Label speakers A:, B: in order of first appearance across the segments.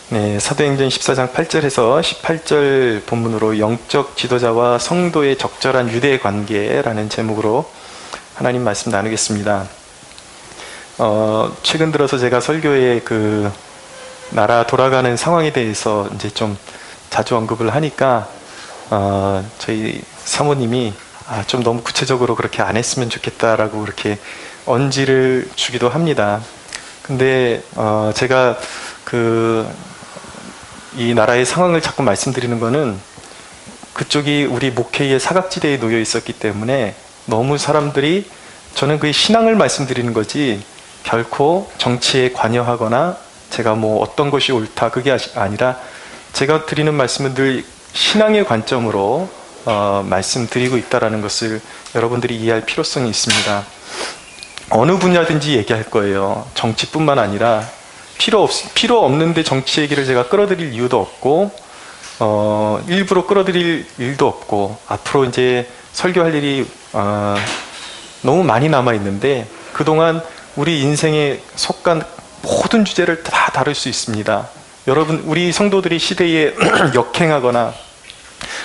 A: 네, 사도행전 14장 8절에서 18절 본문으로 영적 지도자와 성도의 적절한 유대 관계라는 제목으로 하나님 말씀 나누겠습니다. 최근 들어서 제가 설교에 그 나라 돌아가는 상황에 대해서 이제 좀 자주 언급을 하니까 저희 사모님이 좀 너무 구체적으로 그렇게 안 했으면 좋겠다라고 그렇게 언지를 주기도 합니다. 근데 제가 이 나라의 상황을 자꾸 말씀드리는 거는 그쪽이 우리 목회의 사각지대에 놓여 있었기 때문에 너무 사람들이, 저는 그의 신앙을 말씀드리는 거지 결코 정치에 관여하거나 제가 뭐 어떤 것이 옳다 그게 아니라 제가 드리는 말씀은 늘 신앙의 관점으로 말씀드리고 있다는 것을 여러분들이 이해할 필요성이 있습니다. 어느 분야든지 얘기할 거예요. 정치뿐만 아니라 필요 없는데 정치 얘기를 제가 끌어들일 이유도 없고 일부러 끌어들일 일도 없고, 앞으로 이제 설교할 일이 너무 많이 남아 있는데 그동안 우리 인생에 속한 모든 주제를 다 다룰 수 있습니다. 여러분, 우리 성도들이 시대에 역행하거나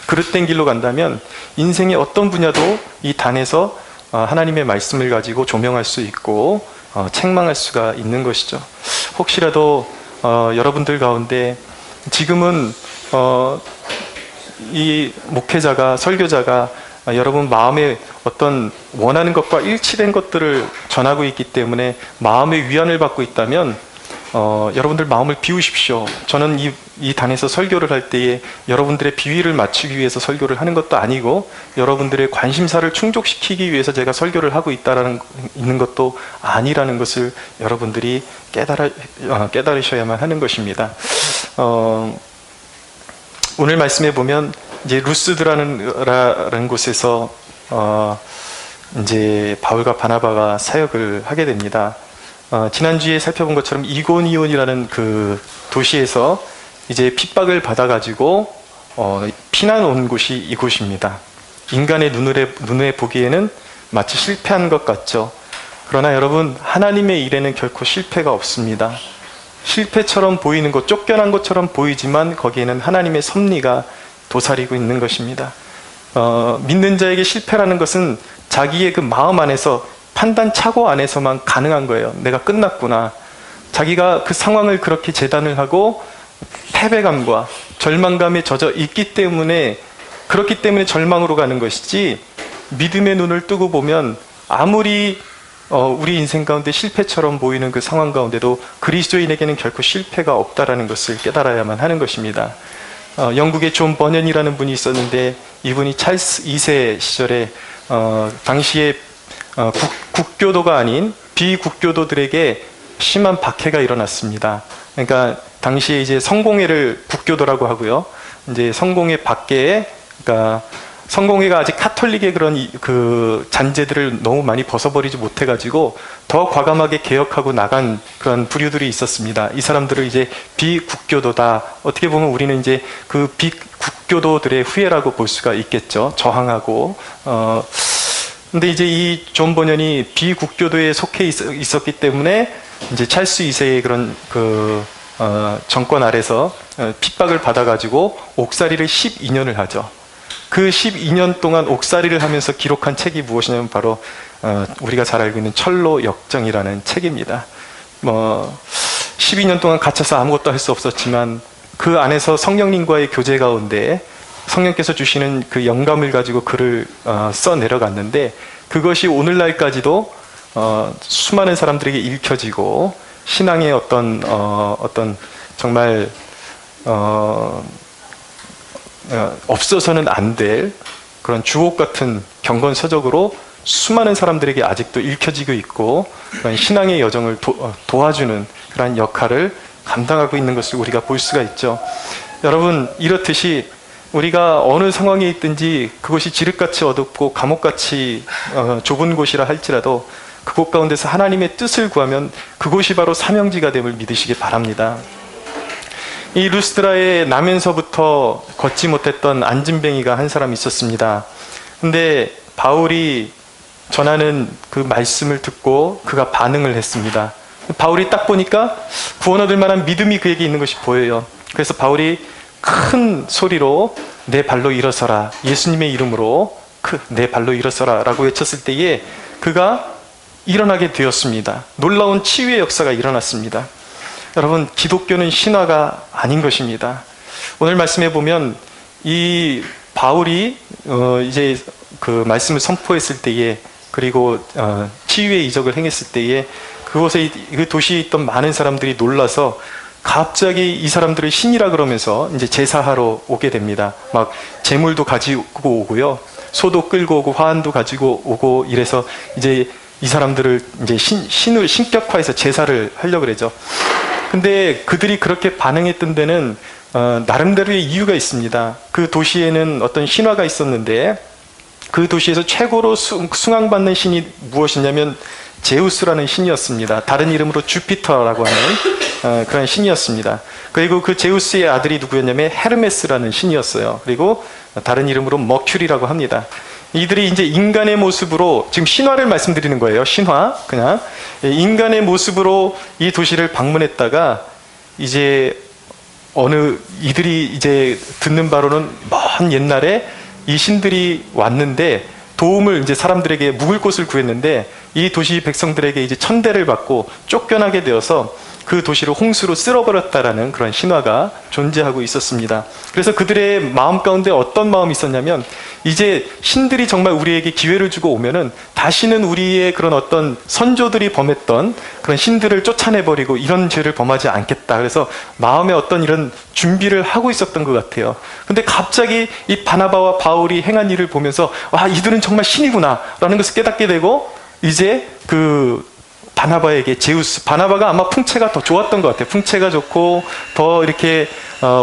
A: 그릇된 길로 간다면 인생의 어떤 분야도 이 단에서 하나님의 말씀을 가지고 조명할 수 있고 책망할 수가 있는 것이죠. 혹시라도 여러분들 가운데 지금은 이 목회자가, 설교자가 여러분 마음에 어떤 원하는 것과 일치된 것들을 전하고 있기 때문에 마음의 위안을 받고 있다면 여러분들 마음을 비우십시오. 저는 이 단에서 설교를 할 때에 여러분들의 비위를 맞추기 위해서 설교를 하는 것도 아니고 여러분들의 관심사를 충족시키기 위해서 제가 설교를 하고 있는 것도 아니라는 것을 여러분들이 깨달으셔야만 하는 것입니다. 오늘 말씀에 보면 이제 루스드라는 곳에서 이제 바울과 바나바가 사역을 하게 됩니다. 지난주에 살펴본 것처럼 이고니온이라는 그 도시에서 이제 핍박을 받아가지고 피난 온 곳이 이곳입니다. 인간의 눈에 보기에는 마치 실패한 것 같죠. 그러나 여러분, 하나님의 일에는 결코 실패가 없습니다. 실패처럼 보이는 것, 쫓겨난 것처럼 보이지만 거기에는 하나님의 섭리가 도사리고 있는 것입니다. 믿는 자에게 실패라는 것은 자기의 그 마음 안에서, 판단 착오 안에서만 가능한 거예요. 내가 끝났구나. 자기가 그 상황을 그렇게 재단을 하고 패배감과 절망감에 젖어 있기 때문에, 그렇기 때문에 절망으로 가는 것이지, 믿음의 눈을 뜨고 보면 아무리 우리 인생 가운데 실패처럼 보이는 그 상황 가운데도 그리스도인에게는 결코 실패가 없다라는 것을 깨달아야만 하는 것입니다. 영국의 존 버년이라는 분이 있었는데, 이분이 찰스 2세 시절에 당시에 국교도가 아닌 비국교도들에게 심한 박해가 일어났습니다. 그러니까 당시에 이제 성공회를 국교도라고 하고요. 이제 성공회 밖에, 그러니까 성공회가 아직 카톨릭의 그런 그 잔재들을 너무 많이 벗어버리지 못해가지고 더 과감하게 개혁하고 나간 그런 부류들이 있었습니다. 이 사람들을 이제 비국교도다. 어떻게 보면 우리는 이제 그 비국교도들의 후예라고 볼 수가 있겠죠. 저항하고. 근데 이제 이 존 버년이 비국교도에 속해 있었기 때문에 이제 찰스 2세의 그런 정권 아래서 핍박을 받아가지고 옥살이를 12년을 하죠. 그 12년 동안 옥살이를 하면서 기록한 책이 무엇이냐면 바로 우리가 잘 알고 있는 철로 역정이라는 책입니다. 12년 동안 갇혀서 아무것도 할 수 없었지만 그 안에서 성령님과의 교제 가운데 성령께서 주시는 그 영감을 가지고 글을 써 내려갔는데, 그것이 오늘날까지도 수많은 사람들에게 읽혀지고 신앙의 어떤 정말 없어서는 안 될 그런 주옥 같은 경건서적으로 수많은 사람들에게 아직도 읽혀지고 있고, 그런 신앙의 여정을 도와주는 그런 역할을 감당하고 있는 것을 우리가 볼 수가 있죠. 여러분, 이렇듯이 우리가 어느 상황에 있든지 그것이 지륵같이 어둡고 감옥같이 좁은 곳이라 할지라도 그곳 가운데서 하나님의 뜻을 구하면 그곳이 바로 사명지가 됨을 믿으시기 바랍니다. 이 루스드라에 나면서부터 걷지 못했던 안진뱅이가 한 사람 있었습니다. 근데 바울이 전하는 그 말씀을 듣고 그가 반응을 했습니다. 바울이 딱 보니까 구원 얻을 만한 믿음이 그에게 있는 것이 보여요. 그래서 바울이 큰 소리로 내 발로 일어서라, 예수님의 이름으로 내 발로 일어서라 라고 외쳤을 때에 그가 일어나게 되었습니다. 놀라운 치유의 역사가 일어났습니다. 여러분, 기독교는 신화가 아닌 것입니다. 오늘 말씀해 보면 이 바울이 이제 그 말씀을 선포했을 때에, 그리고 치유의 이적을 행했을 때에 그곳에 그 도시에 있던 많은 사람들이 놀라서 갑자기 이 사람들을 신이라 그러면서 이제 제사하러 오게 됩니다. 막 재물도 가지고 오고요, 소도 끌고 오고 화환도 가지고 오고 이래서 이제 이 사람들을 이제 신을 신격화해서 제사를 하려고 그러죠. 근데 그들이 그렇게 반응했던 데는 나름대로의 이유가 있습니다. 그 도시에는 어떤 신화가 있었는데 그 도시에서 최고로 숭앙받는 신이 무엇이냐면 제우스라는 신이었습니다. 다른 이름으로 주피터라고 하는 그런 신이었습니다. 그리고 그 제우스의 아들이 누구였냐면 헤르메스라는 신이었어요. 그리고 다른 이름으로 머큐리라고 합니다. 이들이 이제 인간의 모습으로, 지금 신화를 말씀드리는 거예요. 신화, 그냥 인간의 모습으로 이 도시를 방문했다가 이제 이들이 이제 듣는 바로는 먼 옛날에 이 신들이 왔는데 도움을 이제 사람들에게 묵을 곳을 구했는데 이 도시 백성들에게 이제 천대를 받고 쫓겨나게 되어서 그 도시를 홍수로 쓸어버렸다라는 그런 신화가 존재하고 있었습니다. 그래서 그들의 마음 가운데 어떤 마음이 있었냐면, 이제 신들이 정말 우리에게 기회를 주고 오면은 다시는 우리의 그런 어떤 선조들이 범했던 그런 신들을 쫓아내버리고 이런 죄를 범하지 않겠다. 그래서 마음에 어떤 이런 준비를 하고 있었던 것 같아요. 근데 갑자기 이 바나바와 바울이 행한 일을 보면서 이들은 정말 신이구나 라는 것을 깨닫게 되고, 이제 그 바나바에게 바나바가 아마 풍채가 더 좋았던 것 같아요. 풍채가 좋고 더 이렇게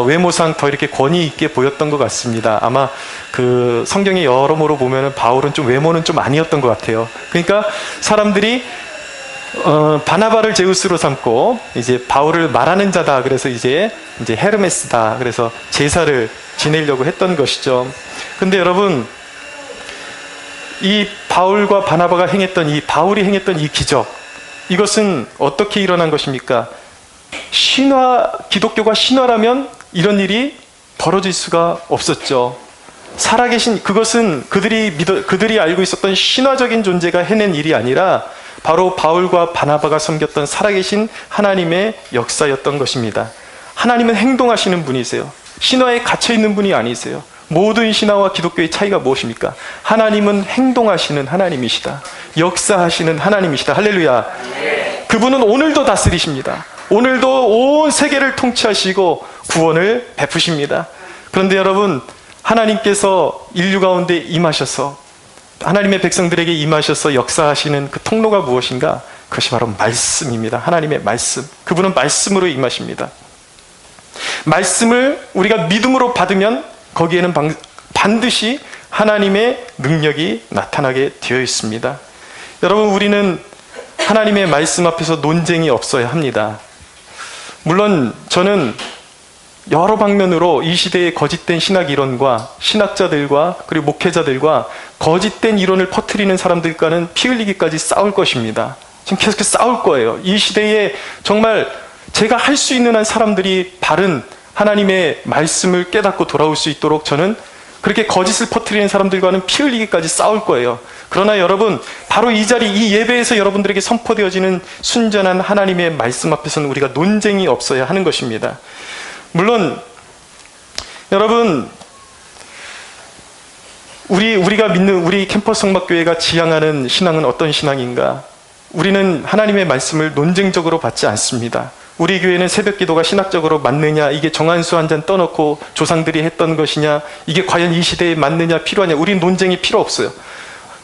A: 외모상 더 이렇게 권위 있게 보였던 것 같습니다. 아마 그 성경의 여러모로 보면은 바울은 좀 외모는 좀 아니었던 것 같아요. 그러니까 사람들이 바나바를 제우스로 삼고 이제 바울을 말하는 자다, 그래서 이제 헤르메스다, 그래서 제사를 지내려고 했던 것이죠. 근데 여러분, 이 바울과 바나바가 바울이 행했던 이 기적, 이것은 어떻게 일어난 것입니까? 기독교가 신화라면 이런 일이 벌어질 수가 없었죠. 살아계신, 그것은 그들이 알고 있었던 신화적인 존재가 해낸 일이 아니라 바로 바울과 바나바가 섬겼던 살아계신 하나님의 역사였던 것입니다. 하나님은 행동하시는 분이세요. 신화에 갇혀있는 분이 아니세요. 모든 신화와 기독교의 차이가 무엇입니까? 하나님은 행동하시는 하나님이시다. 역사하시는 하나님이시다. 할렐루야. 그분은 오늘도 다스리십니다. 오늘도 온 세계를 통치하시고 구원을 베푸십니다. 그런데 여러분, 하나님께서 인류 가운데 임하셔서, 하나님의 백성들에게 임하셔서 역사하시는 그 통로가 무엇인가? 그것이 바로 말씀입니다. 하나님의 말씀. 그분은 말씀으로 임하십니다. 말씀을 우리가 믿음으로 받으면 거기에는 반드시 하나님의 능력이 나타나게 되어 있습니다. 여러분, 우리는 하나님의 말씀 앞에서 논쟁이 없어야 합니다. 물론 저는 여러 방면으로 이 시대의 거짓된 신학 이론과 신학자들과 그리고 목회자들과 거짓된 이론을 퍼뜨리는 사람들과는 피 흘리기까지 싸울 것입니다. 지금 계속해서 싸울 거예요. 이 시대에 정말 제가 할 수 있는 한 사람들이 바른 하나님의 말씀을 깨닫고 돌아올 수 있도록 저는 그렇게 거짓을 퍼뜨리는 사람들과는 피 흘리기까지 싸울 거예요. 그러나 여러분, 바로 이 자리, 이 예배에서 여러분들에게 선포되어지는 순전한 하나님의 말씀 앞에서는 우리가 논쟁이 없어야 하는 것입니다. 물론 여러분, 우리가 믿는 우리 캠퍼스 성막교회가 지향하는 신앙은 어떤 신앙인가? 우리는 하나님의 말씀을 논쟁적으로 받지 않습니다. 우리 교회는 새벽 기도가 신학적으로 맞느냐, 이게 정한수 한 잔 떠놓고 조상들이 했던 것이냐, 이게 과연 이 시대에 맞느냐, 필요하냐, 우리는 논쟁이 필요 없어요.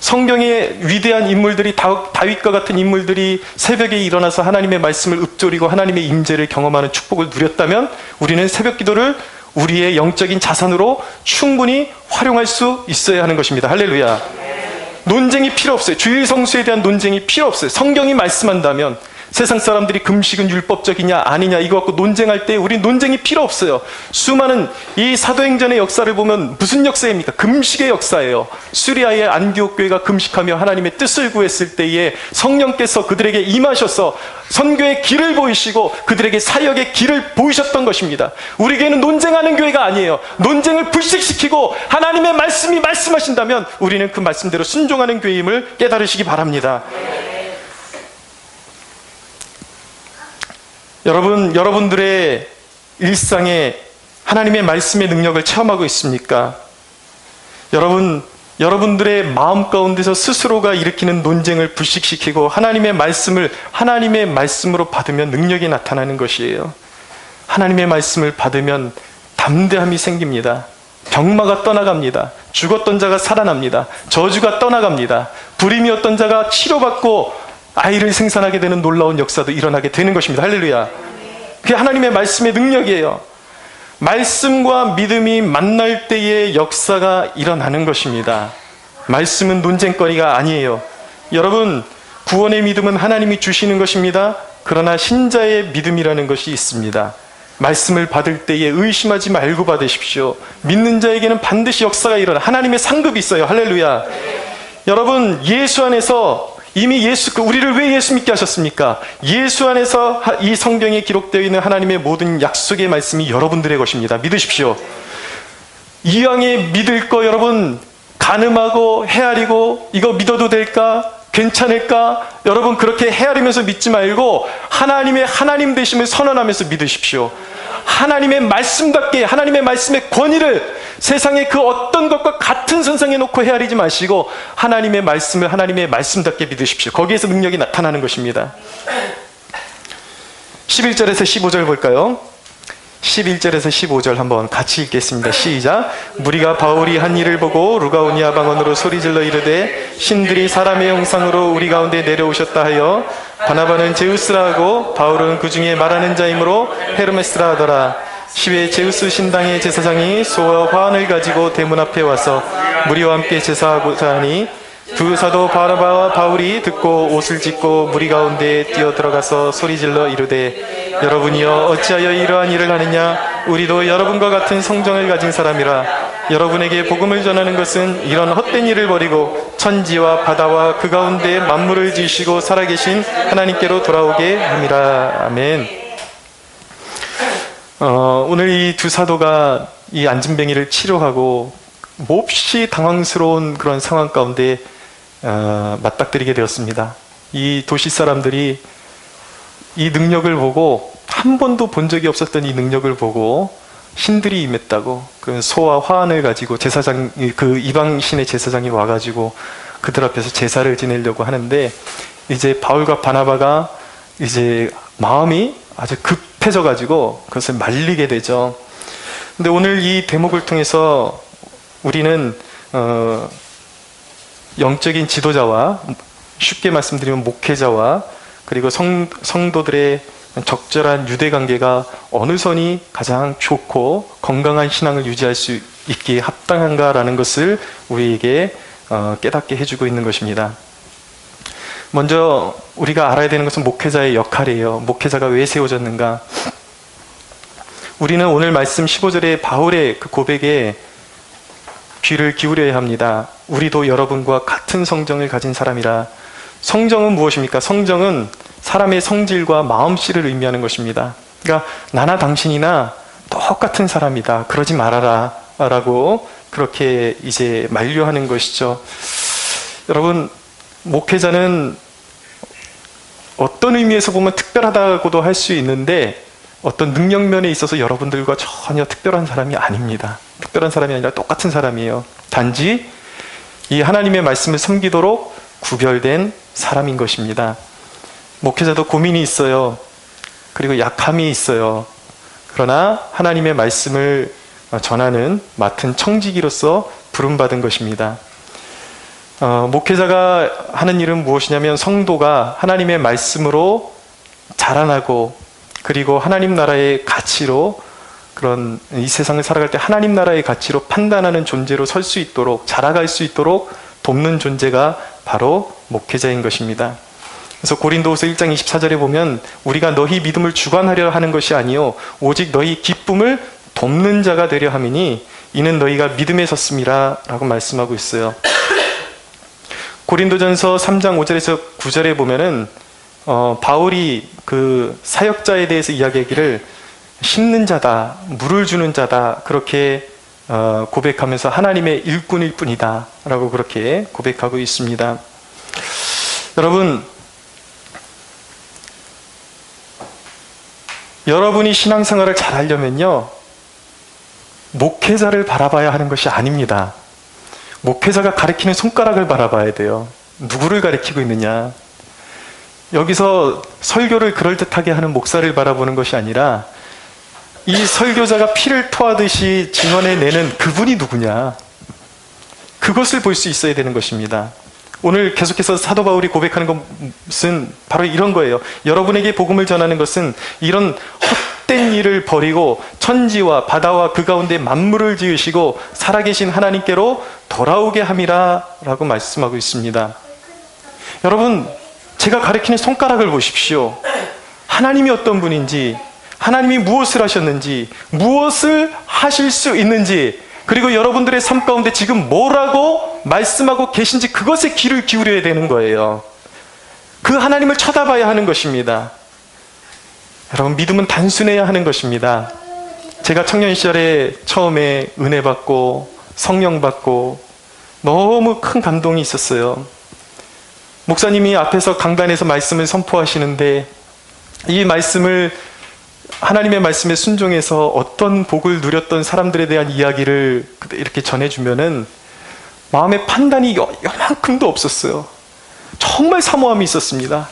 A: 성경의 위대한 인물들이, 다윗과 같은 인물들이 새벽에 일어나서 하나님의 말씀을 읊조리고 하나님의 임재를 경험하는 축복을 누렸다면 우리는 새벽 기도를 우리의 영적인 자산으로 충분히 활용할 수 있어야 하는 것입니다. 할렐루야. 논쟁이 필요 없어요. 주일 성수에 대한 논쟁이 필요 없어요. 성경이 말씀한다면, 세상 사람들이 금식은 율법적이냐 아니냐 이거 갖고 논쟁할 때 우리 논쟁이 필요 없어요. 수많은 이 사도행전의 역사를 보면 무슨 역사입니까? 금식의 역사예요. 수리아의 안디옥 교회가 금식하며 하나님의 뜻을 구했을 때에 성령께서 그들에게 임하셔서 선교의 길을 보이시고 그들에게 사역의 길을 보이셨던 것입니다. 우리 교회는 논쟁하는 교회가 아니에요. 논쟁을 불식시키고 하나님의 말씀이 말씀하신다면 우리는 그 말씀대로 순종하는 교회임을 깨달으시기 바랍니다. 여러분들의 일상에 하나님의 말씀의 능력을 체험하고 있습니까? 여러분들의 마음 가운데서 스스로가 일으키는 논쟁을 불식시키고 하나님의 말씀을 하나님의 말씀으로 받으면 능력이 나타나는 것이에요. 하나님의 말씀을 받으면 담대함이 생깁니다. 병마가 떠나갑니다. 죽었던 자가 살아납니다. 저주가 떠나갑니다. 불임이었던 자가 치료받고 아이를 생산하게 되는 놀라운 역사도 일어나게 되는 것입니다. 할렐루야. 그게 하나님의 말씀의 능력이에요. 말씀과 믿음이 만날 때의 역사가 일어나는 것입니다. 말씀은 논쟁거리가 아니에요. 여러분, 구원의 믿음은 하나님이 주시는 것입니다. 그러나 신자의 믿음이라는 것이 있습니다. 말씀을 받을 때에 의심하지 말고 받으십시오. 믿는 자에게는 반드시 역사가 일어나 하나님의 상급이 있어요. 할렐루야. 여러분, 예수 안에서 이미 우리를 왜 예수 믿게 하셨습니까? 예수 안에서 이 성경에 기록되어 있는 하나님의 모든 약속의 말씀이 여러분들의 것입니다. 믿으십시오. 이왕에 믿을 거 여러분 가늠하고 헤아리고 이거 믿어도 될까? 괜찮을까? 여러분 그렇게 헤아리면서 믿지 말고 하나님의 하나님 되심을 선언하면서 믿으십시오. 하나님의 말씀답게 하나님의 말씀의 권위를 세상의 그 어떤 것과 같은 선상에 놓고 헤아리지 마시고 하나님의 말씀을 하나님의 말씀답게 믿으십시오. 거기에서 능력이 나타나는 것입니다. 11절에서 15절 볼까요? 11절에서 15절 한번 같이 읽겠습니다. 시작. 무리가 바울이 한 일을 보고 루가오니아 방언으로 소리질러 이르되 신들이 사람의 형상으로 우리 가운데 내려오셨다 하여 바나바는 제우스라 하고 바울은 그 중에 말하는 자이므로 헤르메스라 하더라. 10회 제우스 신당의 제사장이 소와 화환을 가지고 대문 앞에 와서 무리와 함께 제사하고자 하니 두 사도 바나바와 바울이 듣고 옷을 찢고 무리 가운데 뛰어들어가서 소리질러 이르되 여러분이여 어찌하여 이러한 일을 하느냐? 우리도 여러분과 같은 성정을 가진 사람이라. 여러분에게 복음을 전하는 것은 이런 헛된 일을 버리고 천지와 바다와 그 가운데 만물을 지으시고 살아계신 하나님께로 돌아오게 함이라. 아멘. 오늘 이 두 사도가 이 안진뱅이를 치료하고 몹시 당황스러운 그런 상황 가운데 맞닥뜨리게 되었습니다. 이 도시 사람들이 이 능력을 보고 한 번도 본 적이 없었던 이 능력을 보고 신들이 임했다고 그 소와 화환을 가지고 제사장 그 이방신의 제사장이 와가지고 그들 앞에서 제사를 지내려고 하는데 이제 바울과 바나바가 이제 마음이 아주 급해져가지고 그것을 말리게 되죠. 근데 오늘 이 대목을 통해서 우리는 영적인 지도자와 쉽게 말씀드리면 목회자와 그리고 성도들의 적절한 유대관계가 어느 선이 가장 좋고 건강한 신앙을 유지할 수 있기에 합당한가라는 것을 우리에게 깨닫게 해주고 있는 것입니다. 먼저 우리가 알아야 되는 것은 목회자의 역할이에요. 목회자가 왜 세워졌는가? 우리는 오늘 말씀 15절의 바울의 그 고백에 귀를 기울여야 합니다. 우리도 여러분과 같은 성정을 가진 사람이라. 성정은 무엇입니까? 성정은 사람의 성질과 마음씨를 의미하는 것입니다. 그러니까 나나 당신이나 똑같은 사람이다. 그러지 말아라 라고 그렇게 이제 만류하는 것이죠. 여러분, 목회자는 어떤 의미에서 보면 특별하다고도 할 수 있는데 어떤 능력면에 있어서 여러분들과 전혀 특별한 사람이 아닙니다. 특별한 사람이 아니라 똑같은 사람이에요. 단지 이 하나님의 말씀을 섬기도록 구별된 사람인 것입니다. 목회자도 고민이 있어요. 그리고 약함이 있어요. 그러나 하나님의 말씀을 전하는 맡은 청지기로서 부름받은 것입니다. 목회자가 하는 일은 무엇이냐면 성도가 하나님의 말씀으로 자라나고 그리고 하나님 나라의 가치로 그런 이 세상을 살아갈 때 하나님 나라의 가치로 판단하는 존재로 설 수 있도록 자라갈 수 있도록 돕는 존재가 바로 목회자인 것입니다. 그래서 고린도후서 1장 24절에 보면 우리가 너희 믿음을 주관하려 하는 것이 아니요 오직 너희 기쁨을 돕는 자가 되려 함이니 이는 너희가 믿음에 섰음이라 라고 말씀하고 있어요. 고린도전서 3장 5절에서 9절에 보면은 바울이 그 사역자에 대해서 이야기하기를 심는 자다, 물을 주는 자다 그렇게 고백하면서 하나님의 일꾼일 뿐이다 라고 그렇게 고백하고 있습니다. 여러분, 여러분이 신앙생활을 잘 하려면요 목회자를 바라봐야 하는 것이 아닙니다. 목회자가 가리키는 손가락을 바라봐야 돼요. 누구를 가리키고 있느냐. 여기서 설교를 그럴듯하게 하는 목사를 바라보는 것이 아니라 이 설교자가 피를 토하듯이 증언해내는 그분이 누구냐. 그것을 볼 수 있어야 되는 것입니다. 오늘 계속해서 사도 바울이 고백하는 것은 바로 이런 거예요. 여러분에게 복음을 전하는 것은 이런 헛된 일을 버리고 천지와 바다와 그 가운데 만물을 지으시고 살아계신 하나님께로 돌아오게 함이라 라고 말씀하고 있습니다. 여러분, 제가 가리키는 손가락을 보십시오. 하나님이 어떤 분인지, 하나님이 무엇을 하셨는지, 무엇을 하실 수 있는지, 그리고 여러분들의 삶 가운데 지금 뭐라고 말씀하고 계신지 그것에 귀를 기울여야 되는 거예요. 그 하나님을 쳐다봐야 하는 것입니다. 여러분, 믿음은 단순해야 하는 것입니다. 제가 청년 시절에 처음에 은혜 받고 성령 받고 너무 큰 감동이 있었어요. 목사님이 앞에서 강단에서 말씀을 선포하시는데 이 말씀을 하나님의 말씀에 순종해서 어떤 복을 누렸던 사람들에 대한 이야기를 이렇게 전해주면은 마음의 판단이 요만큼도 없었어요. 정말 사모함이 있었습니다.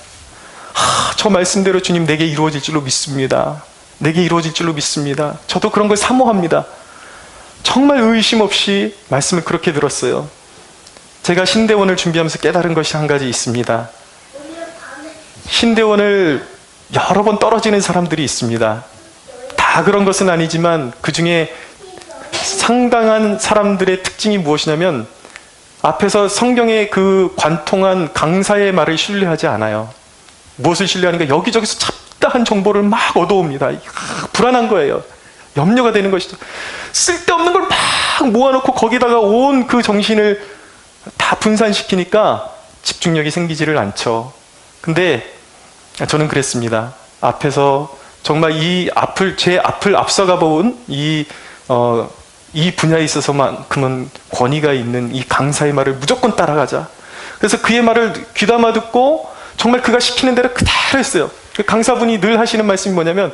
A: 저 말씀대로 주님 내게 이루어질 줄로 믿습니다. 내게 이루어질 줄로 믿습니다. 저도 그런 걸 사모합니다. 정말 의심 없이 말씀을 그렇게 들었어요. 제가 신대원을 준비하면서 깨달은 것이 한 가지 있습니다. 신대원을 여러 번 떨어지는 사람들이 있습니다. 다 그런 것은 아니지만 그 중에 상당한 사람들의 특징이 무엇이냐면 앞에서 성경의 그 관통한 강사의 말을 신뢰하지 않아요. 무엇을 신뢰하는가? 여기저기서 잡다한 정보를 막 얻어옵니다. 불안한 거예요. 염려가 되는 것이죠. 쓸데없는 걸 막 모아놓고 거기다가 온 그 정신을 다 분산시키니까 집중력이 생기지를 않죠. 근데 저는 그랬습니다. 앞에서 정말 제 앞을 앞서가 본 이 분야에 있어서만큼은 권위가 있는 이 강사의 말을 무조건 따라가자. 그래서 그의 말을 귀담아 듣고 정말 그가 시키는 대로 그대로 했어요. 그 강사분이 늘 하시는 말씀이 뭐냐면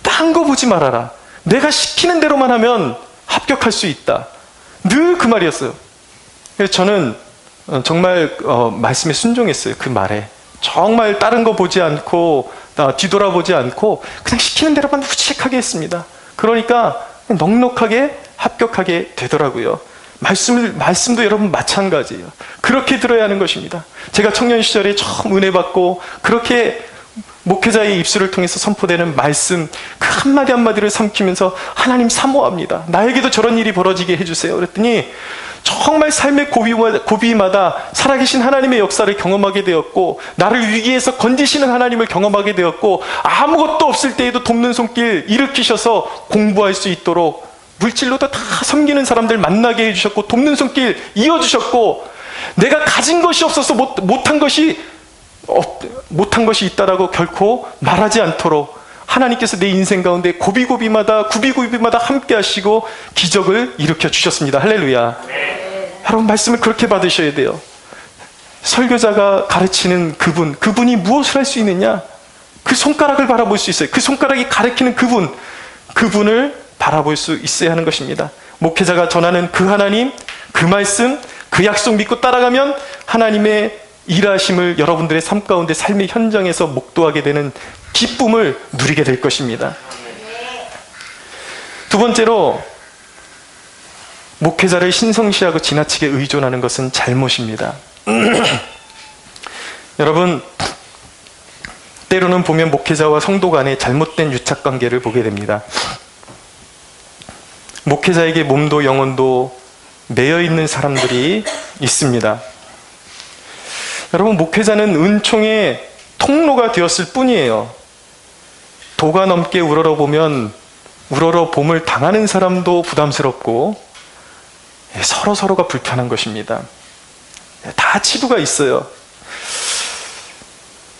A: 딴 거 보지 말아라. 내가 시키는 대로만 하면 합격할 수 있다. 늘 그 말이었어요. 그래서 저는 정말 말씀에 순종했어요. 그 말에. 정말 다른 거 보지 않고 뒤돌아보지 않고 그냥 시키는 대로만 무직하게 했습니다. 그러니까 넉넉하게 합격하게 되더라고요. 말씀도 여러분 마찬가지예요. 그렇게 들어야 하는 것입니다. 제가 청년 시절에 처음 은혜 받고 그렇게 목회자의 입술을 통해서 선포되는 말씀 그 한마디 한마디를 삼키면서 하나님 사모합니다. 나에게도 저런 일이 벌어지게 해주세요. 그랬더니 정말 삶의 고비마다 살아계신 하나님의 역사를 경험하게 되었고 나를 위기에서 건지시는 하나님을 경험하게 되었고 아무것도 없을 때에도 돕는 손길 일으키셔서 공부할 수 있도록 물질로도 다 섬기는 사람들 만나게 해주셨고 돕는 손길 이어주셨고 내가 가진 것이 없어서 못한 것이 있다라고 결코 말하지 않도록 하나님께서 내 인생 가운데 구비구비마다 함께 하시고 기적을 일으켜 주셨습니다. 할렐루야. 여러분 말씀을 그렇게 받으셔야 돼요. 설교자가 가르치는 그분이 무엇을 할 수 있느냐? 그 손가락을 바라볼 수 있어요. 그 손가락이 가리키는 그분을 바라볼 수 있어야 하는 것입니다. 목회자가 전하는 그 하나님, 그 말씀, 그 약속 믿고 따라가면 하나님의 일하심을 여러분들의 삶 가운데 삶의 현장에서 목도하게 되는 기쁨을 누리게 될 것입니다. 두 번째로 목회자를 신성시하고 지나치게 의존하는 것은 잘못입니다. 여러분 때로는 보면 목회자와 성도 간의 잘못된 유착관계를 보게 됩니다. 목회자에게 몸도 영혼도 매여있는 사람들이 있습니다. 여러분 목회자는 은총의 통로가 되었을 뿐이에요. 도가 넘게 우러러보면 우러러 봄을 당하는 사람도 부담스럽고 서로가 불편한 것입니다. 다 치부가 있어요.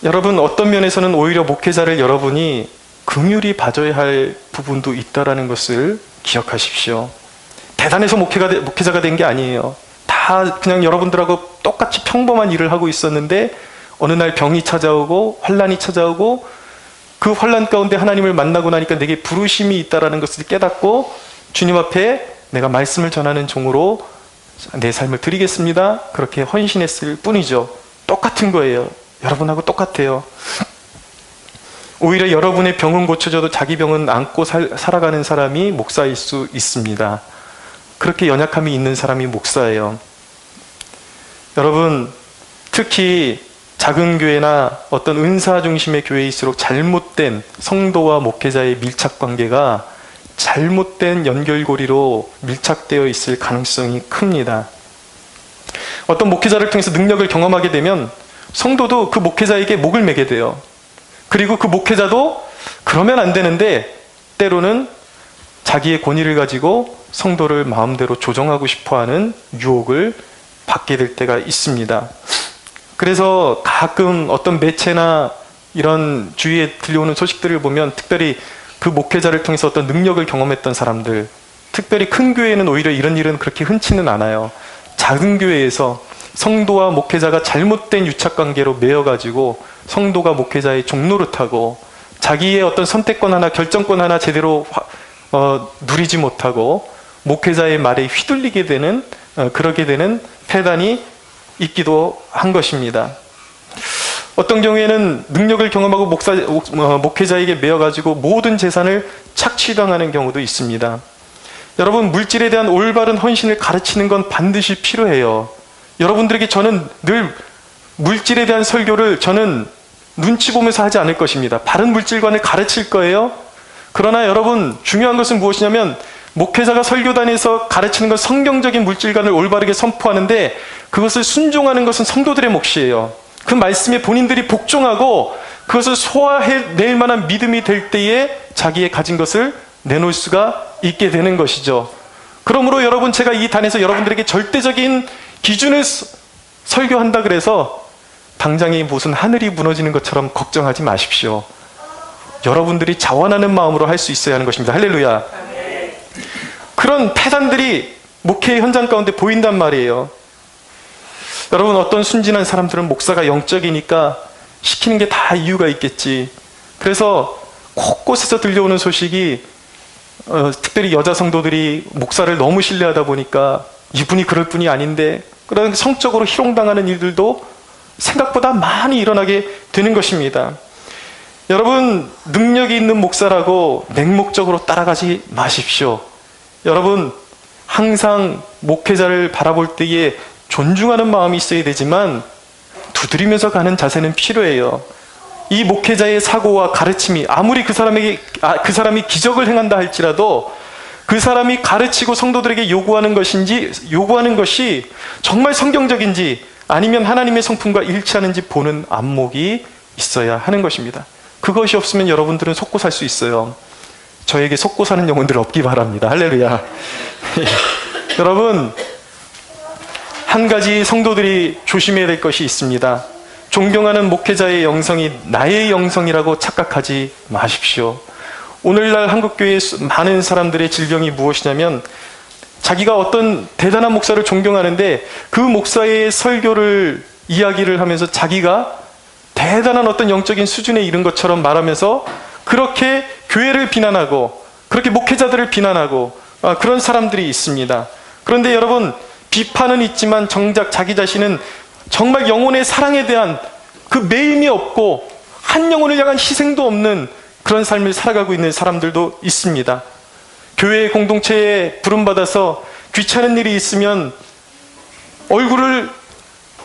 A: 여러분, 어떤 면에서는 오히려 목회자를 여러분이 긍휼히 봐줘야 할 부분도 있다는 것을 기억하십시오. 대단해서 목회자가 된 게 아니에요. 다 그냥 여러분들하고 똑같이 평범한 일을 하고 있었는데 어느 날 병이 찾아오고 환난이 찾아오고 그 환난 가운데 하나님을 만나고 나니까 내게 부르심이 있다는 것을 깨닫고 주님 앞에 내가 말씀을 전하는 종으로 내 삶을 드리겠습니다. 그렇게 헌신했을 뿐이죠. 똑같은 거예요. 여러분하고 똑같아요. 오히려 여러분의 병은 고쳐져도 자기 병은 안고 살아가는 사람이 목사일 수 있습니다. 그렇게 연약함이 있는 사람이 목사예요. 여러분, 특히 작은 교회나 어떤 은사 중심의 교회일수록 잘못된 성도와 목회자의 밀착 관계가 잘못된 연결고리로 밀착되어 있을 가능성이 큽니다. 어떤 목회자를 통해서 능력을 경험하게 되면 성도도 그 목회자에게 목을 매게 돼요. 그리고 그 목회자도 그러면 안 되는데 때로는 자기의 권위를 가지고 성도를 마음대로 조정하고 싶어하는 유혹을 받게 될 때가 있습니다. 그래서 가끔 어떤 매체나 이런 주위에 들려오는 소식들을 보면 특별히 그 목회자를 통해서 어떤 능력을 경험했던 사람들, 특별히 큰 교회에는 오히려 이런 일은 그렇게 흔치는 않아요. 작은 교회에서 성도와 목회자가 잘못된 유착관계로 매여가지고 성도가 목회자의 종노릇하고 자기의 어떤 선택권 하나, 결정권 하나 제대로 누리지 못하고 목회자의 말에 휘둘리게 되는, 그러게 되는 폐단이 있기도 한 것입니다. 어떤 경우에는 능력을 경험하고 목회자에게 매여가지고 모든 재산을 착취당하는 경우도 있습니다. 여러분, 물질에 대한 올바른 헌신을 가르치는 건 반드시 필요해요. 여러분들에게 저는 늘 물질에 대한 설교를 저는 눈치 보면서 하지 않을 것입니다. 바른 물질관을 가르칠 거예요. 그러나 여러분, 중요한 것은 무엇이냐면 목회자가 설교단에서 가르치는 건 성경적인 물질관을 올바르게 선포하는데 그것을 순종하는 것은 성도들의 몫이에요. 그 말씀에 본인들이 복종하고 그것을 소화해낼 만한 믿음이 될 때에 자기의 가진 것을 내놓을 수가 있게 되는 것이죠. 그러므로 여러분, 제가 이 단에서 여러분들에게 절대적인 기준을 설교한다 그래서 당장에 무슨 하늘이 무너지는 것처럼 걱정하지 마십시오. 여러분들이 자원하는 마음으로 할 수 있어야 하는 것입니다. 할렐루야. 그런 폐단들이 목회의 현장 가운데 보인단 말이에요. 여러분, 어떤 순진한 사람들은 목사가 영적이니까 시키는 게 다 이유가 있겠지. 그래서 곳곳에서 들려오는 소식이 특별히 여자 성도들이 목사를 너무 신뢰하다 보니까 이분이 그럴 뿐이 아닌데 그런 성적으로 희롱당하는 일들도 생각보다 많이 일어나게 되는 것입니다. 여러분, 능력이 있는 목사라고 맹목적으로 따라가지 마십시오. 여러분, 항상 목회자를 바라볼 때에 존중하는 마음이 있어야 되지만 두드리면서 가는 자세는 필요해요. 이 목회자의 사고와 가르침이 아무리 그 사람이 기적을 행한다 할지라도 그 사람이 가르치고 성도들에게 요구하는 것이 정말 성경적인지 아니면 하나님의 성품과 일치하는지 보는 안목이 있어야 하는 것입니다. 그것이 없으면 여러분들은 속고 살 수 있어요. 저에게 속고 사는 영혼들 없기 바랍니다. 할렐루야. 여러분, 한 가지 성도들이 조심해야 될 것이 있습니다. 존경하는 목회자의 영성이 나의 영성이라고 착각하지 마십시오. 오늘날 한국교회의 많은 사람들의 질병이 무엇이냐면 자기가 어떤 대단한 목사를 존경하는데 그 목사의 설교를 이야기를 하면서 자기가 대단한 어떤 영적인 수준에 이른 것처럼 말하면서 그렇게 교회를 비난하고 그렇게 목회자들을 비난하고 그런 사람들이 있습니다. 그런데 여러분, 비판은 있지만 정작 자기 자신은 정말 영혼의 사랑에 대한 그 매임이 없고 한 영혼을 향한 희생도 없는 그런 삶을 살아가고 있는 사람들도 있습니다. 교회 공동체에 부름받아서 귀찮은 일이 있으면 얼굴을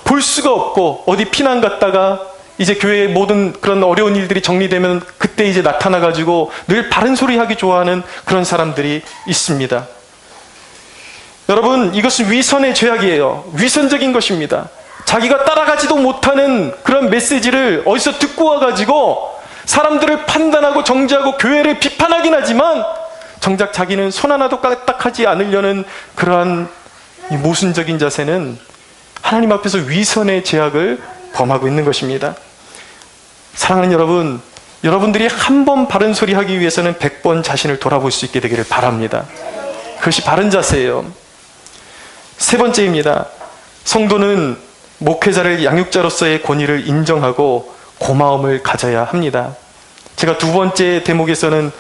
A: 볼 수가 없고 어디 피난 갔다가 이제 교회의 모든 그런 어려운 일들이 정리되면 그때 이제 나타나가지고 늘 바른 소리 하기 좋아하는 그런 사람들이 있습니다. 여러분, 이것은 위선의 죄악이에요. 위선적인 것입니다. 자기가 따라가지도 못하는 그런 메시지를 어디서 듣고 와가지고 사람들을 판단하고 정죄하고 교회를 비판하긴 하지만 정작 자기는 손 하나도 까딱하지 않으려는 그러한 이 모순적인 자세는 하나님 앞에서 위선의 죄악을 범하고 있는 것입니다. 사랑하는 여러분, 여러분들이 한 번 바른 소리 하기 위해서는 100번 자신을 돌아볼 수 있게 되기를 바랍니다. 그것이 바른 자세예요. 세 번째입니다. 성도는 목회자를 양육자로서의 권위를 인정하고 고마움을 가져야 합니다. 제가 두 번째 대목에서는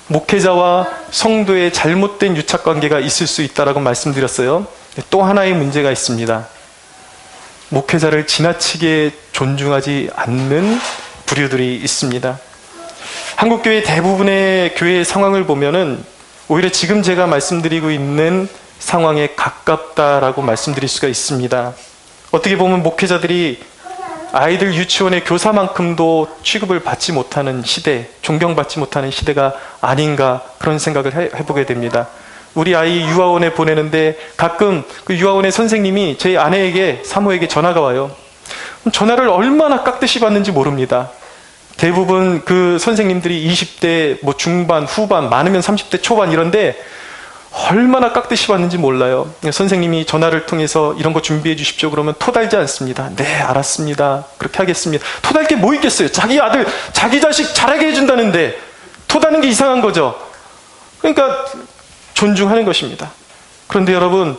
A: 목회자와 성도의 잘못된 유착관계가 있을 수 있다고 말씀드렸어요. 또 하나의 문제가 있습니다. 목회자를 지나치게 존중하지 않는 부류들이 있습니다. 한국교회 대부분의 교회의 상황을 보면은 오히려 지금 제가 말씀드리고 있는 상황에 가깝다라고 말씀드릴 수가 있습니다. 어떻게 보면 목회자들이 아이들 유치원의 교사만큼도 취급을 받지 못하는 시대, 존경받지 못하는 시대가 아닌가 그런 생각을 해보게 됩니다. 우리 아이 유아원에 보내는데 가끔 그 유아원의 선생님이 제 아내에게, 사모에게 전화가 와요. 전화를 얼마나 깍듯이 받는지 모릅니다. 대부분 그 선생님들이 20대 뭐 중반, 후반, 많으면 30대 초반 이런데 얼마나 깍듯이 받는지 몰라요. 선생님이 전화를 통해서 이런 거 준비해 주십시오 그러면 토달지 않습니다. 네, 알았습니다. 그렇게 하겠습니다. 토달 게 뭐 있겠어요? 자기 아들, 자기 자식 잘하게 해준다는데 토다는 게 이상한 거죠. 그러니까 존중하는 것입니다. 그런데 여러분,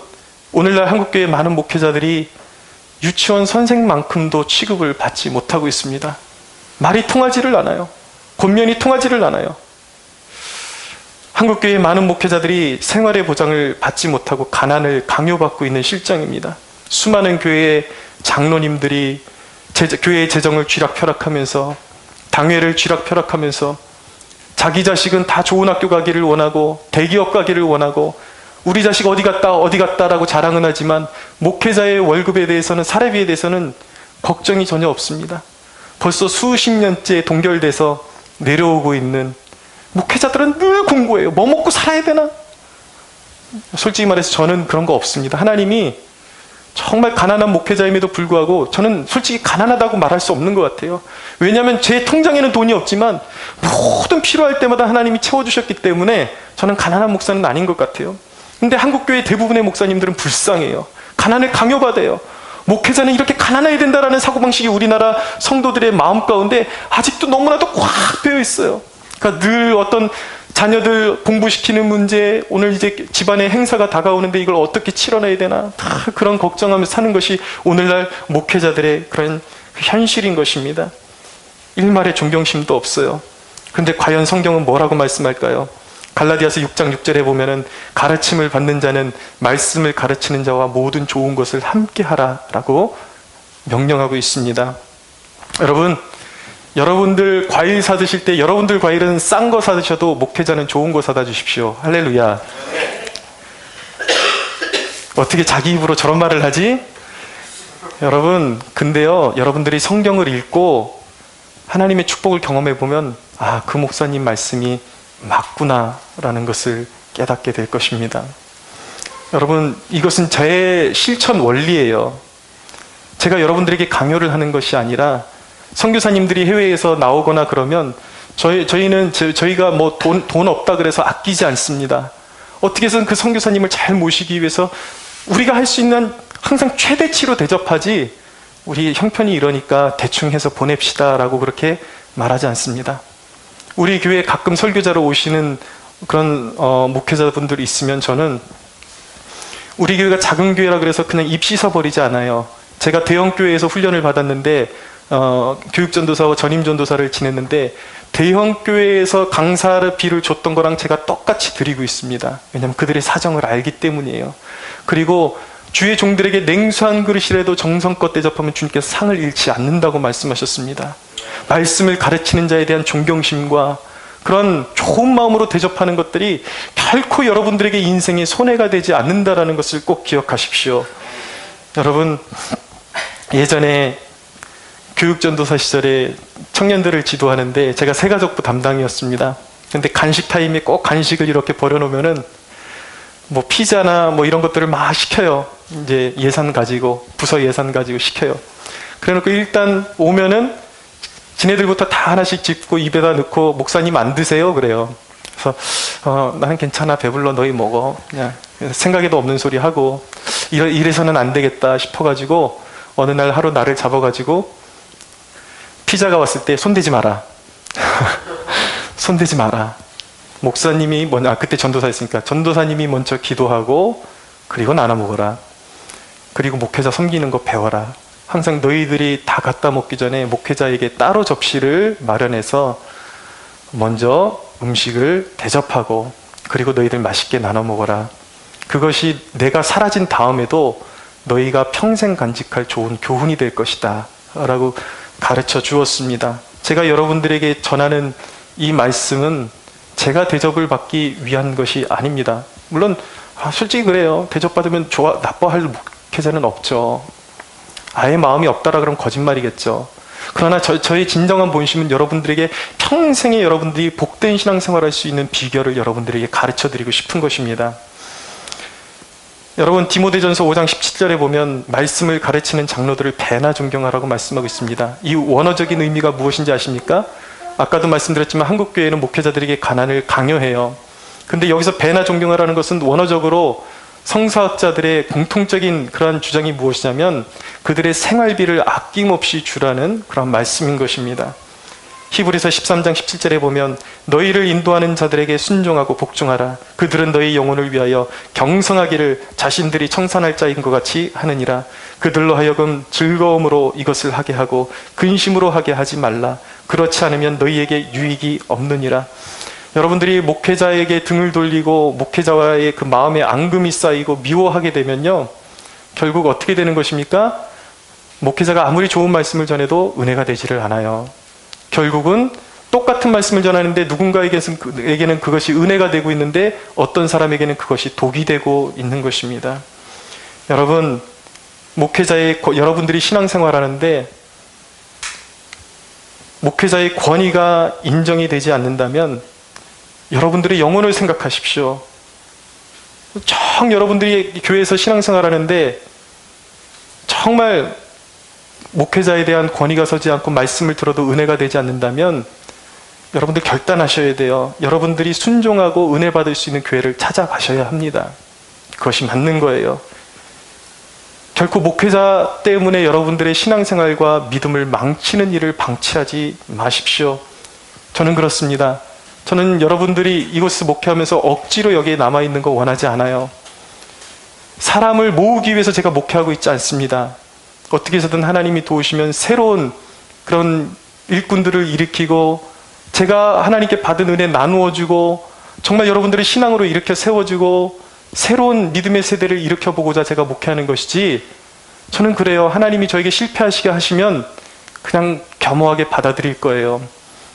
A: 오늘날 한국교회 많은 목회자들이 유치원 선생만큼도 취급을 받지 못하고 있습니다. 말이 통하지를 않아요. 권면이 통하지를 않아요. 한국교회 많은 목회자들이 생활의 보장을 받지 못하고 가난을 강요받고 있는 실정입니다. 수많은 교회의 장로님들이 교회의 재정을 쥐락펴락하면서, 당회를 쥐락펴락하면서 자기 자식은 다 좋은 학교 가기를 원하고 대기업 가기를 원하고 우리 자식 어디 갔다라고 자랑은 하지만 목회자의 월급에 대해서는, 사례비에 대해서는 걱정이 전혀 없습니다. 벌써 수십 년째 동결돼서 내려오고 있는 목회자들은 늘 공부해요. 뭐 먹고 살아야 되나? 솔직히 말해서 저는 그런 거 없습니다. 하나님이 정말 가난한 목회자임에도 불구하고 저는 솔직히 가난하다고 말할 수 없는 것 같아요. 왜냐하면 제 통장에는 돈이 없지만 모든 필요할 때마다 하나님이 채워주셨기 때문에 저는 가난한 목사는 아닌 것 같아요. 근데 한국교회 대부분의 목사님들은 불쌍해요. 가난을 강요받아요. 목회자는 이렇게 가난해야 된다라는 사고방식이 우리나라 성도들의 마음 가운데 아직도 너무나도 꽉 배어 있어요. 그러니까 늘 어떤 자녀들 공부시키는 문제, 오늘 이제 집안의 행사가 다가오는데 이걸 어떻게 치러내야 되나, 다 그런 걱정하면서 사는 것이 오늘날 목회자들의 그런 현실인 것입니다. 일말의 존경심도 없어요. 그런데 과연 성경은 뭐라고 말씀할까요? 갈라디아서 6장 6절에 보면은 가르침을 받는 자는 말씀을 가르치는 자와 모든 좋은 것을 함께 하라라고 명령하고 있습니다. 여러분들 과일 사드실 때 여러분들 과일은 싼 거 사드셔도 목회자는 좋은 거 사다 주십시오. 할렐루야. 어떻게 자기 입으로 저런 말을 하지? 여러분, 근데요, 여러분들이 성경을 읽고 하나님의 축복을 경험해 보면 아, 그 목사님 말씀이 맞구나 라는 것을 깨닫게 될 것입니다. 여러분, 이것은 제 실천 원리예요. 제가 여러분들에게 강요를 하는 것이 아니라 선교사님들이 해외에서 나오거나 그러면 저희가 뭐 돈 없다 그래서 아끼지 않습니다. 어떻게 해서든 그 선교사님을 잘 모시기 위해서 우리가 할 수 있는 항상 최대치로 대접하지, 우리 형편이 이러니까 대충 해서 보냅시다 라고 그렇게 말하지 않습니다. 우리 교회에 가끔 설교자로 오시는 그런 목회자분들이 있으면 저는 우리 교회가 작은 교회라 그래서 그냥 입 씻어버리지 않아요. 제가 대형 교회에서 훈련을 받았는데 교육전도사와 전임전도사를 지냈는데 대형 교회에서 강사비를 줬던 거랑 제가 똑같이 드리고 있습니다. 왜냐하면 그들의 사정을 알기 때문이에요. 그리고 주의 종들에게 냉수한 그릇이라도 정성껏 대접하면 주님께서 상을 잃지 않는다고 말씀하셨습니다. 말씀을 가르치는 자에 대한 존경심과 그런 좋은 마음으로 대접하는 것들이 결코 여러분들에게 인생에 손해가 되지 않는다는 것을 꼭 기억하십시오. 여러분, 예전에 교육전도사 시절에 청년들을 지도하는데 제가 새가족부 담당이었습니다. 근데 간식 타임에 꼭 간식을 이렇게 버려놓으면은 뭐 피자나 뭐 이런 것들을 막 시켜요. 이제 예산 가지고, 부서 예산 가지고 시켜요. 그래 놓고 일단 오면은 지네들부터 다 하나씩 짚고 입에다 넣고, 목사님 안 드세요? 그래요. 그래서 나는 괜찮아, 배불러, 너희 먹어. 그냥 생각에도 없는 소리 하고, 이래서는 안 되겠다 싶어가지고 어느 날 하루 나를 잡아가지고 피자가 왔을 때 손대지 마라. 손대지 마라. 목사님이 먼저, 그때 전도사였으니까 전도사님이 먼저 기도하고 그리고 나눠 먹어라. 그리고 목회자 섬기는 거 배워라. 항상 너희들이 다 갖다 먹기 전에 목회자에게 따로 접시를 마련해서 먼저 음식을 대접하고 그리고 너희들 맛있게 나눠 먹어라. 그것이 내가 사라진 다음에도 너희가 평생 간직할 좋은 교훈이 될 것이다 라고 가르쳐 주었습니다. 제가 여러분들에게 전하는 이 말씀은 제가 대접을 받기 위한 것이 아닙니다. 물론 솔직히 그래요. 대접받으면 나빠할 목회자는 없죠. 아예 마음이 없다라 그러면 거짓말이겠죠. 그러나 저의 진정한 본심은 여러분들에게 평생에 여러분들이 복된 신앙생활을 할 수 있는 비결을 여러분들에게 가르쳐드리고 싶은 것입니다. 여러분, 디모데전서 5장 17절에 보면 말씀을 가르치는 장로들을 배나 존경하라고 말씀하고 있습니다. 이 원어적인 의미가 무엇인지 아십니까? 아까도 말씀드렸지만 한국 교회는 목회자들에게 가난을 강요해요. 근데 여기서 배나 존경하라는 것은 원어적으로 성서학자들의 공통적인 그러한 주장이 무엇이냐면 그들의 생활비를 아낌없이 주라는 그런 말씀인 것입니다. 히브리서 13장 17절에 보면 너희를 인도하는 자들에게 순종하고 복종하라. 그들은 너희 영혼을 위하여 경성하기를 자신들이 청산할 자인 것 같이 하느니라. 그들로 하여금 즐거움으로 이것을 하게 하고 근심으로 하게 하지 말라. 그렇지 않으면 너희에게 유익이 없느니라. 여러분들이 목회자에게 등을 돌리고 목회자와의 그 마음에 앙금이 쌓이고 미워하게 되면요, 결국 어떻게 되는 것입니까? 목회자가 아무리 좋은 말씀을 전해도 은혜가 되지를 않아요. 결국은 똑같은 말씀을 전하는데 누군가에게는 그것이 은혜가 되고 있는데 어떤 사람에게는 그것이 독이 되고 있는 것입니다. 여러분, 여러분들이 신앙생활하는데 목회자의 권위가 인정이 되지 않는다면 여러분들의 영혼을 생각하십시오. 여러분들이 교회에서 신앙생활하는데 정말 목회자에 대한 권위가 서지 않고 말씀을 들어도 은혜가 되지 않는다면 여러분들 결단하셔야 돼요. 여러분들이 순종하고 은혜 받을 수 있는 교회를 찾아가셔야 합니다. 그것이 맞는 거예요. 결코 목회자 때문에 여러분들의 신앙생활과 믿음을 망치는 일을 방치하지 마십시오. 저는 그렇습니다. 저는 여러분들이 이곳을 목회하면서 억지로 여기에 남아있는 거 원하지 않아요. 사람을 모으기 위해서 제가 목회하고 있지 않습니다. 어떻게 해서든 하나님이 도우시면 새로운 그런 일꾼들을 일으키고 제가 하나님께 받은 은혜 나누어주고 정말 여러분들의 신앙으로 일으켜 세워주고 새로운 믿음의 세대를 일으켜보고자 제가 목회하는 것이지, 저는 그래요. 하나님이 저에게 실패하시게 하시면 그냥 겸허하게 받아들일 거예요.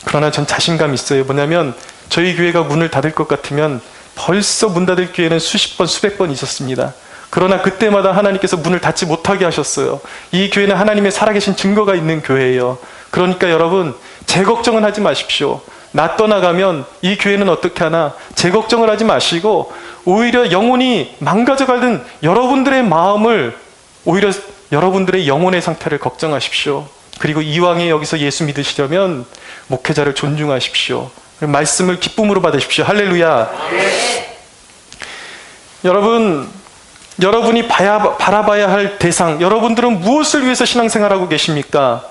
A: 그러나 전 자신감 있어요. 뭐냐면 저희 교회가 문을 닫을 것 같으면 벌써 문 닫을 교회는 수십 번 수백 번 있었습니다. 그러나 그때마다 하나님께서 문을 닫지 못하게 하셨어요. 이 교회는 하나님의 살아계신 증거가 있는 교회예요. 그러니까 여러분, 제 걱정은 하지 마십시오. 나 떠나가면 이 교회는 어떻게 하나, 제 걱정을 하지 마시고 오히려 영혼이 망가져가는 여러분들의 마음을, 오히려 여러분들의 영혼의 상태를 걱정하십시오. 그리고 이왕에 여기서 예수 믿으시려면 목회자를 존중하십시오. 말씀을 기쁨으로 받으십시오. 할렐루야. 여러분이 바라봐야 할 대상, 여러분들은 무엇을 위해서 신앙생활하고 계십니까?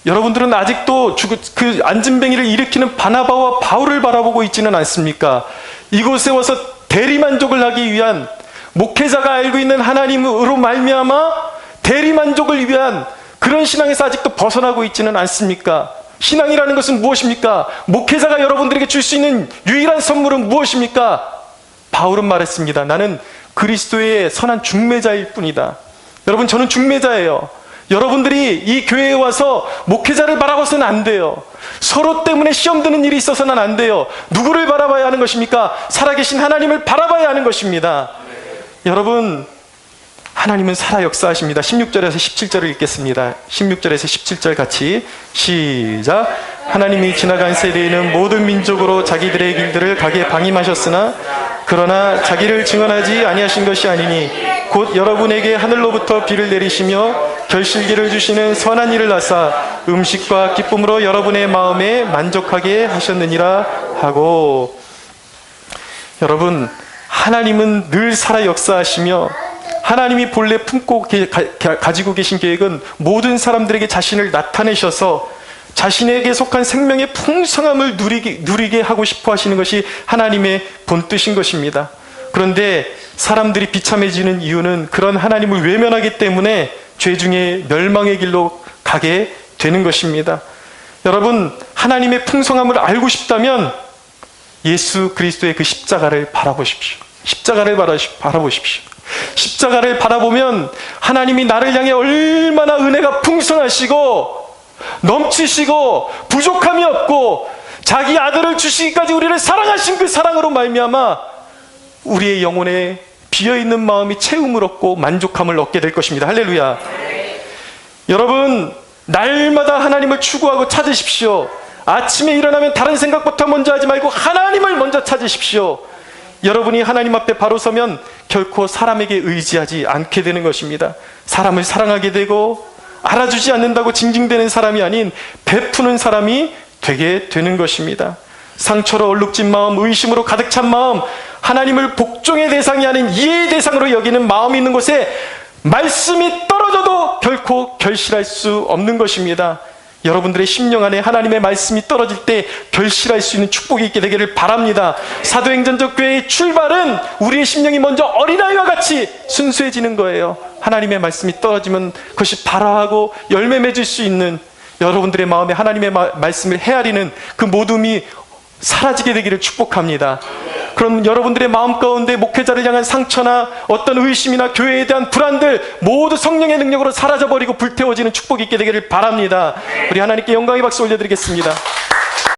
A: 여러분들은 아직도 그 안진뱅이를 일으키는 바나바와 바울을 바라보고 있지는 않습니까? 이곳에 와서 대리만족을 하기 위한, 목회자가 알고 있는 하나님으로 말미암아 대리만족을 위한 그런 신앙에서 아직도 벗어나고 있지는 않습니까? 신앙이라는 것은 무엇입니까? 목회자가 여러분들에게 줄 수 있는 유일한 선물은 무엇입니까? 바울은 말했습니다. 나는 그리스도의 선한 중매자일 뿐이다. 여러분, 저는 중매자예요. 여러분들이 이 교회에 와서 목회자를 바라봐서는 안 돼요. 서로 때문에 시험 드는 일이 있어서는 안 돼요. 누구를 바라봐야 하는 것입니까? 살아계신 하나님을 바라봐야 하는 것입니다. 여러분, 하나님은 살아 역사하십니다. 16절에서 17절을 읽겠습니다. 16절에서 17절 같이 시작. 하나님이 지나간 세대에는 모든 민족으로 자기들의 길들을 가게 방임하셨으나 그러나 자기를 증언하지 아니하신 것이 아니니 곧 여러분에게 하늘로부터 비를 내리시며 결실기를 주시는 선한 일을 하사 음식과 기쁨으로 여러분의 마음에 만족하게 하셨느니라 하고. 여러분, 하나님은 늘 살아 역사하시며 하나님이 본래 품고 가지고 계신 계획은 모든 사람들에게 자신을 나타내셔서 자신에게 속한 생명의 풍성함을 누리게 하고 싶어 하시는 것이 하나님의 본뜻인 것입니다. 그런데 사람들이 비참해지는 이유는 그런 하나님을 외면하기 때문에 죄 중에 멸망의 길로 가게 되는 것입니다. 여러분, 하나님의 풍성함을 알고 싶다면 예수 그리스도의 그 십자가를 바라보십시오. 십자가를 바라보십시오. 십자가를 바라보면 하나님이 나를 향해 얼마나 은혜가 풍성하시고 넘치시고 부족함이 없고 자기 아들을 주시기까지 우리를 사랑하신 그 사랑으로 말미암아 우리의 영혼에 비어있는 마음이 채움을 얻고 만족함을 얻게 될 것입니다. 할렐루야. 여러분, 날마다 하나님을 추구하고 찾으십시오. 아침에 일어나면 다른 생각부터 먼저 하지 말고 하나님을 먼저 찾으십시오. 여러분이 하나님 앞에 바로 서면 결코 사람에게 의지하지 않게 되는 것입니다. 사람을 사랑하게 되고 알아주지 않는다고 징징대는 사람이 아닌 베푸는 사람이 되게 되는 것입니다. 상처로 얼룩진 마음, 의심으로 가득 찬 마음, 하나님을 복종의 대상이 아닌 이해의 대상으로 여기는 마음이 있는 곳에 말씀이 떨어져도 결코 결실할 수 없는 것입니다. 여러분들의 심령 안에 하나님의 말씀이 떨어질 때 결실할 수 있는 축복이 있게 되기를 바랍니다. 사도행전적 교회의 출발은 우리의 심령이 먼저 어린아이와 같이 순수해지는 거예요. 하나님의 말씀이 떨어지면 그것이 발화하고 열매 맺을 수 있는 여러분들의 마음에 하나님의 말씀을 헤아리는 그 모둠이 사라지게 되기를 축복합니다. 그럼 여러분들의 마음 가운데 목회자를 향한 상처나 어떤 의심이나 교회에 대한 불안들 모두 성령의 능력으로 사라져버리고 불태워지는 축복이 있게 되기를 바랍니다. 우리 하나님께 영광의 박수 올려드리겠습니다.